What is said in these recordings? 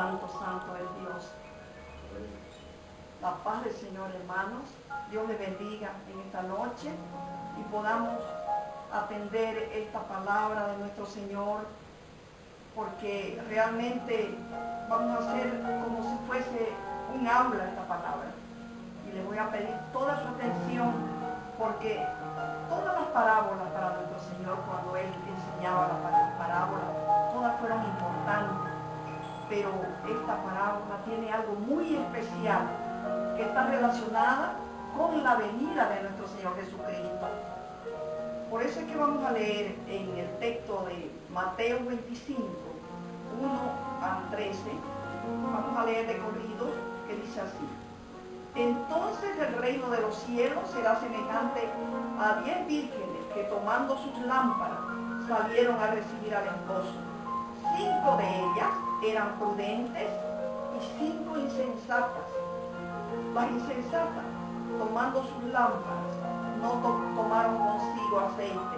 santo, santo es Dios. La paz del Señor, hermanos. Dios les bendiga en esta noche y podamos atender esta palabra de nuestro Señor, porque realmente vamos a hacer como si fuese un aula esta palabra. Y les voy a pedir toda su atención, porque todas las parábolas para nuestro Señor, cuando Él enseñaba las parábolas, todas fueron importantes, pero esta parábola tiene algo muy especial que está relacionada con la venida de nuestro Señor Jesucristo. Por eso es que vamos a leer en el texto de Mateo 25, 1 al 13, vamos a leer de corrido, que dice así: entonces el reino de los cielos será semejante a 10 vírgenes que, tomando sus lámparas, salieron a recibir al esposo. 5 de ellas eran prudentes y 5 insensatas. Las insensatas, tomando sus lámparas, no tomaron consigo aceite,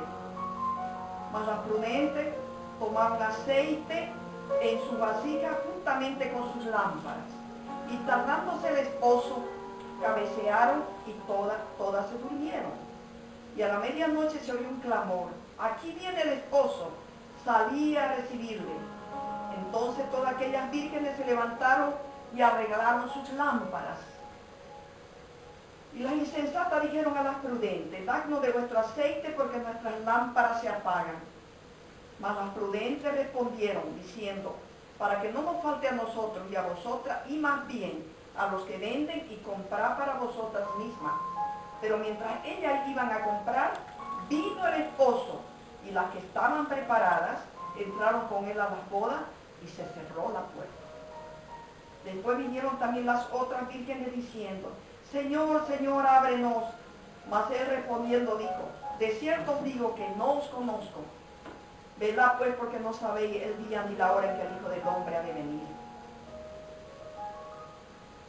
mas las prudentes tomaron aceite en su vasija juntamente con sus lámparas. Y tardándose el esposo, cabecearon y todas se durmieron. Y a la medianoche se oyó un clamor: aquí viene el esposo, salí a recibirle. Entonces todas aquellas vírgenes se levantaron y arreglaron sus lámparas. Y las insensatas dijeron a las prudentes: dadnos de vuestro aceite, porque nuestras lámparas se apagan. Mas las prudentes respondieron diciendo: para que no nos falte a nosotros y a vosotras, y más bien a los que venden, y comprar para vosotras mismas. Pero mientras ellas iban a comprar, vino el esposo, y las que estaban preparadas entraron con él a las bodas, y se cerró la puerta. Después vinieron también las otras vírgenes diciendo: Señor, Señor, ábrenos. Mas él respondiendo dijo: de cierto os digo que no os conozco. Velad pues, porque no sabéis el día ni la hora en que el Hijo del Hombre ha de venir.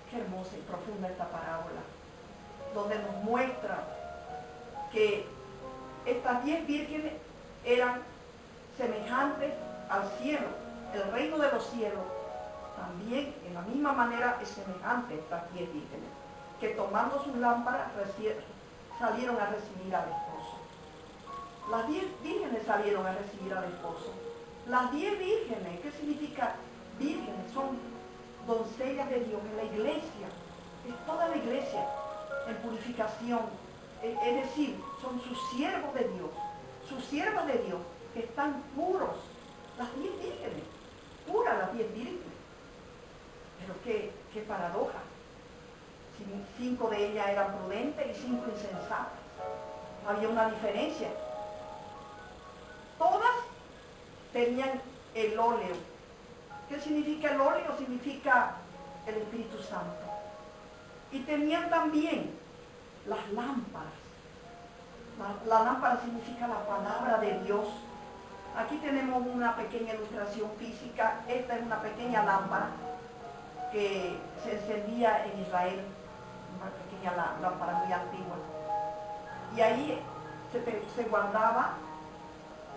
Qué hermosa y profunda esta parábola, donde nos muestra que estas 10 vírgenes eran semejantes al cielo. El reino de los cielos también en la misma manera es semejante a estas 10 vírgenes, que tomando sus lámparas salieron a recibir al esposo. Las 10 vírgenes salieron a recibir al esposo. Las 10 vírgenes, ¿qué significa vírgenes? Son doncellas de Dios en la iglesia. Es toda la iglesia en purificación. Es decir, son sus siervos de Dios. Sus siervos de Dios que están puros. Las 10 vírgenes. Puras las 10 vírgenes. Pero qué paradoja. 5 de ellas eran prudentes y 5 insensatas. Había una diferencia. Todas tenían el óleo. ¿Qué significa el óleo? Significa el Espíritu Santo. Y tenían también las lámparas. La lámpara significa la palabra de Dios. Aquí tenemos una pequeña ilustración física. Esta es una pequeña lámpara que se encendía en Israel, una pequeña lámpara muy antigua. Y ahí se guardaba,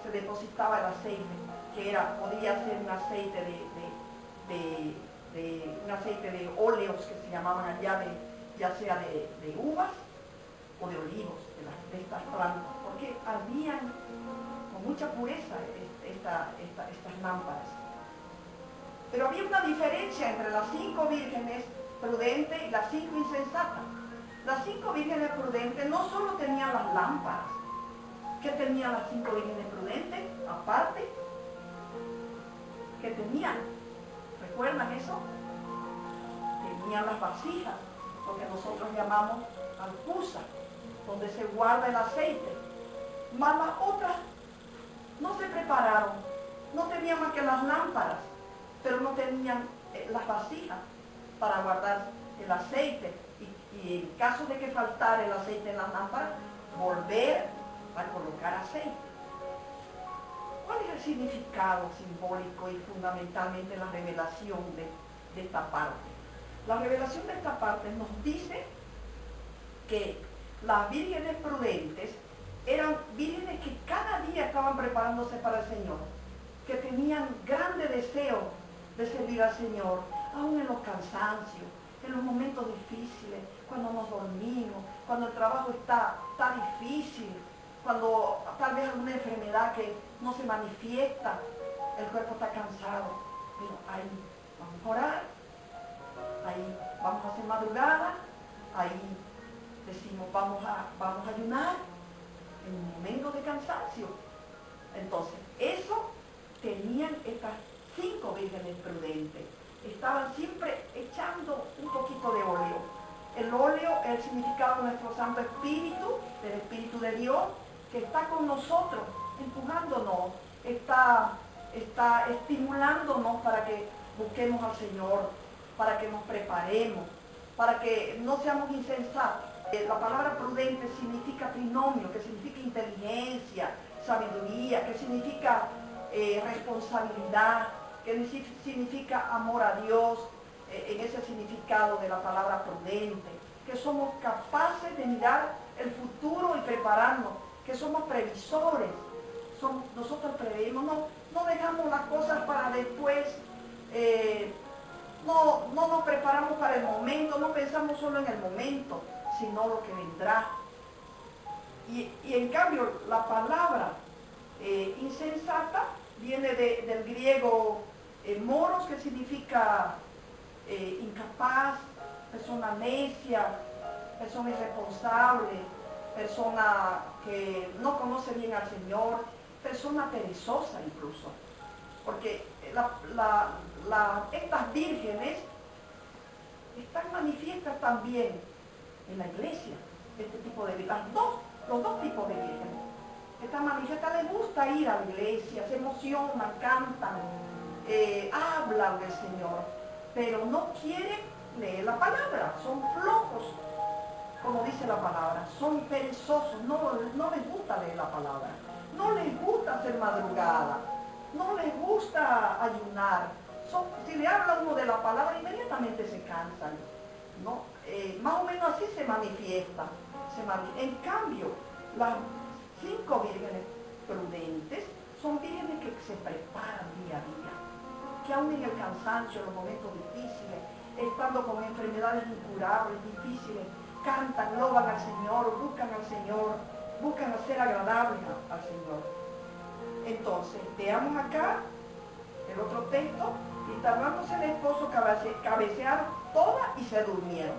se depositaba el aceite, que podía ser un aceite un aceite de óleos que se llamaban allá, ya sea de uvas o de olivos, de estas plantas, porque ardían con mucha pureza estas lámparas. Pero había una diferencia entre las 5 vírgenes prudentes y las 5 insensatas. Las 5 vírgenes prudentes no solo tenían las lámparas. ¿Qué tenían las 5 vírgenes prudentes? Aparte, ¿qué tenían? ¿Recuerdan eso? Tenían las vasijas, lo que nosotros llamamos alcusa, donde se guarda el aceite. Mas las otras no se prepararon, no tenían más que las lámparas, pero no tenían las vasijas para guardar el aceite. Y en caso de que faltara el aceite en las lámparas, volver a colocar aceite. ¿Cuál es el significado simbólico y fundamentalmente la revelación de esta parte? La revelación de esta parte nos dice que las vírgenes prudentes eran vírgenes que cada día estaban preparándose para el Señor, que tenían grande deseo de servir al Señor, aún en los cansancios, en los momentos difíciles, cuando nos dormimos, cuando el trabajo está difícil, cuando tal vez alguna enfermedad que no se manifiesta, el cuerpo está cansado, pero ahí vamos a orar, ahí vamos a hacer madrugada, ahí decimos vamos a ayunar en un momento de cansancio. Entonces, eso tenían estas 5 vírgenes prudentes. Estaban siempre echando un poquito de óleo. El óleo es el significado de nuestro Santo Espíritu, del Espíritu de Dios, que está con nosotros, empujándonos, está estimulándonos para que busquemos al Señor, para que nos preparemos, para que no seamos insensatos. La palabra prudente significa trinomio, que significa inteligencia, sabiduría, que significa responsabilidad, que significa amor a Dios, en ese significado de la palabra prudente, que somos capaces de mirar el futuro y prepararnos, que somos previsores, nosotros preveemos, no dejamos las cosas para después, no nos preparamos para el momento, no pensamos solo en el momento, sino lo que vendrá. Y en cambio, la palabra insensata viene del griego moros, que significa incapaz, persona necia, persona irresponsable, persona que no conoce bien al Señor, persona perezosa incluso. Porque estas vírgenes están manifiestas también en la iglesia, este tipo de vírgenes, los dos tipos de vírgenes. Esta manifiesta les gusta ir a la iglesia, se emocionan, cantan, hablan del Señor, pero no quieren leer la palabra, son flojos, como dice la palabra, son perezosos, no les gusta leer la palabra, no les gusta hacer madrugada, no les gusta ayunar. Si le habla uno de la palabra, inmediatamente se cansan, ¿no? Más o menos así se manifiesta. En cambio, las 5 vírgenes prudentes son vírgenes que se preparan día a día, que aún en el cansancio, en los momentos difíciles, estando con enfermedades incurables, difíciles, cantan, loban al Señor, buscan hacer agradables al Señor. Entonces, veamos acá el otro texto: y tardándose el esposo, cabecearon todas y se durmieron.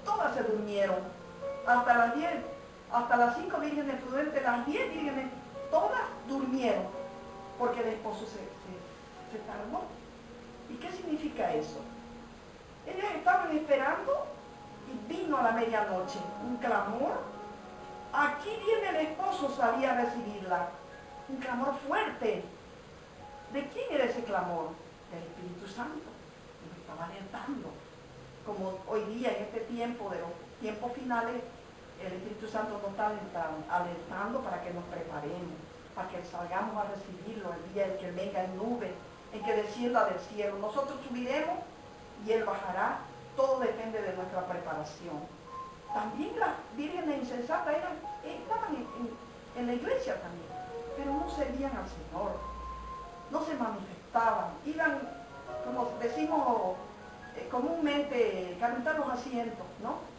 Todas se durmieron. Hasta las 10, hasta las 5 vírgenes prudentes, las 10 vírgenes, todas durmieron, porque el esposo se tardó. ¿Y qué significa eso? Ellas estaban esperando y vino a la medianoche un clamor. Aquí viene el esposo, salía a recibirla. Un clamor fuerte. ¿De quién era ese clamor? Del Espíritu Santo. Nos estaba alertando. Como hoy día, en este tiempo de los tiempos finales, el Espíritu Santo nos está alertando para que nos preparemos, para que salgamos a recibirlo el día en que venga en nube, en que descienda del cielo. Nosotros subiremos y Él bajará. Todo depende de nuestra preparación. También las vírgenes insensatas estaban en la iglesia también, pero no servían al Señor, no se manifestaban, iban, como decimos comúnmente, calentar los asientos, no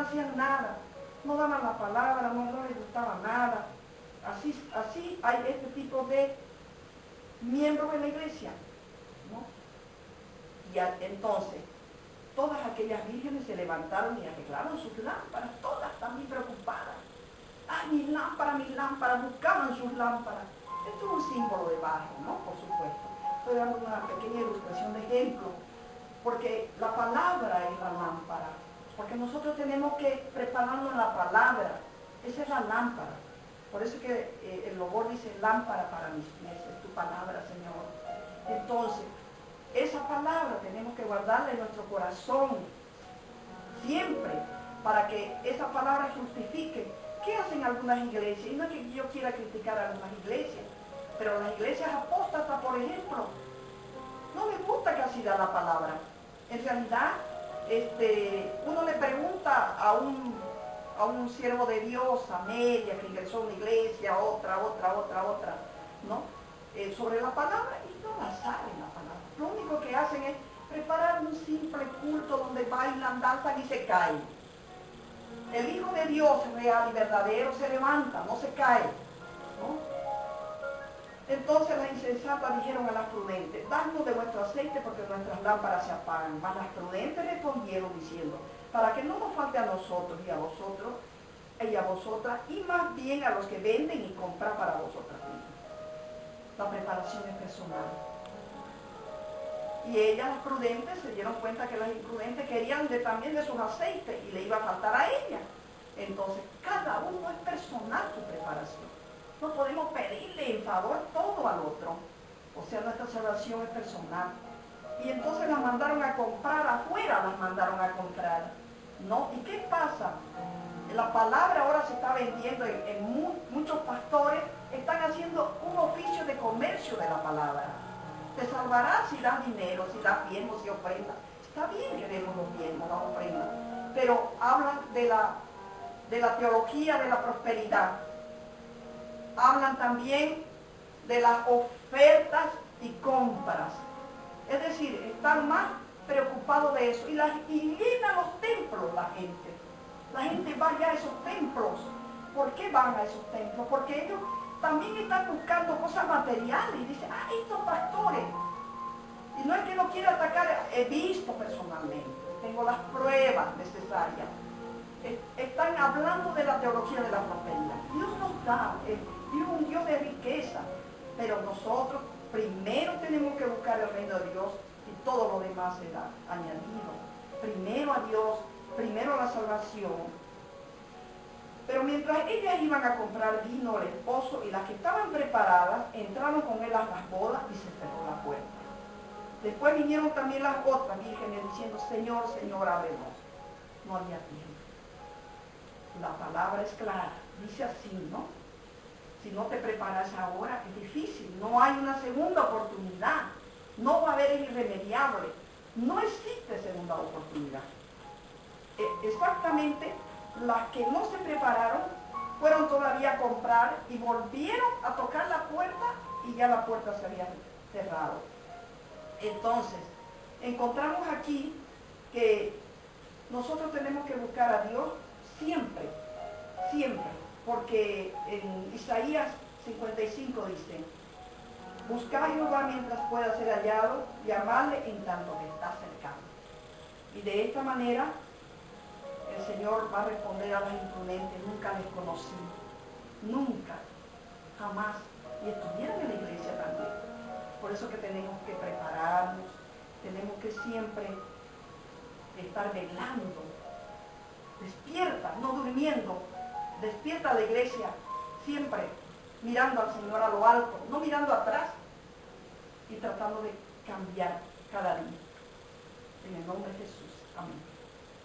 hacían nada, no daban la palabra, no les gustaba nada. Así hay este tipo de miembros en la iglesia, ¿no? Y entonces, todas aquellas vírgenes se levantaron y arreglaron sus lámparas, todas también preocupadas. ¡Ay, mis lámparas! Buscaban sus lámparas. Esto es un símbolo de barro, ¿no? Por supuesto. Estoy dando una pequeña ilustración de ejemplo, porque la palabra es la lámpara. Porque nosotros tenemos que prepararnos en la palabra. Esa es la lámpara. Por eso que el logo dice lámpara para mis pies, es tu palabra, Señor. Entonces, esa palabra tenemos que guardarla en nuestro corazón siempre, para que esa palabra justifique. ¿Qué hacen algunas iglesias? Y no es que yo quiera criticar a algunas iglesias, pero las iglesias apóstatas, por ejemplo, no les gusta casi dar la palabra. En realidad, uno le pregunta a un siervo de Dios, a media, que ingresó a una iglesia, otra, ¿no? Sobre la palabra, y no la saben la danzan y se caen. El Hijo de Dios real y verdadero se levanta, no se cae, ¿no? Entonces las insensatas dijeron a las prudentes, danos de vuestro aceite porque nuestras lámparas se apagan. Mas las prudentes respondieron diciendo, para que no nos falte a nosotros y a vosotros y a vosotras, y más bien a los que venden y compran para vosotras mismas. La preparación es personal. Y ellas, las prudentes, se dieron cuenta que las imprudentes querían también de sus aceites y le iba a faltar a ellas. Entonces, cada uno es personal su preparación. No podemos pedirle en favor todo al otro. O sea, nuestra salvación es personal. Y entonces las mandaron a comprar afuera, las mandaron a comprar. ¿No? ¿Y qué pasa? La palabra ahora se está vendiendo muchos pastores están haciendo un oficio de comercio de la palabra. Te salvarás si das dinero, si das diezmos, si ofrendas. Está bien que demos los diezmos, las ofrendas, pero hablan de la teología de la prosperidad. Hablan también de las ofertas y compras. Es decir, están más preocupados de eso. Y llenan los templos la gente. La gente va ya a esos templos. ¿Por qué van a esos templos? Porque ellos también están buscando cosas materiales y dicen, estos pastores. Y no es que no quiera atacar, he visto personalmente, tengo las pruebas necesarias. Están hablando de la teología de la prosperidad. Dios nos da, Dios es un Dios de riqueza, pero nosotros primero tenemos que buscar el reino de Dios y todo lo demás será añadido. Primero a Dios, primero a la salvación. Pero mientras ellas iban a comprar vino al esposo y las que estaban preparadas entraron con él a las bodas y se cerró la puerta. Después vinieron también las otras vírgenes diciendo, Señor, Señor, ábrenos. No había tiempo. La palabra es clara, dice así, ¿no? Si no te preparas ahora, es difícil. No hay una segunda oportunidad. No va a haber, es irremediable. No existe segunda oportunidad. Exactamente. Las que no se prepararon fueron todavía a comprar y volvieron a tocar la puerta y ya la puerta se había cerrado. Entonces, encontramos aquí que nosotros tenemos que buscar a Dios siempre, siempre, porque en Isaías 55 dice, buscad a Jehová mientras pueda ser hallado, llamadle en tanto que está cercano. Y de esta manera el Señor va a responder a las imprudentes, nunca les conocí, nunca, jamás, y estuvieron en la iglesia también. Por eso que tenemos que prepararnos, tenemos que siempre estar velando, despierta, no durmiendo, despierta a la iglesia, siempre mirando al Señor a lo alto, no mirando atrás y tratando de cambiar cada día. En el nombre de Jesús, amén.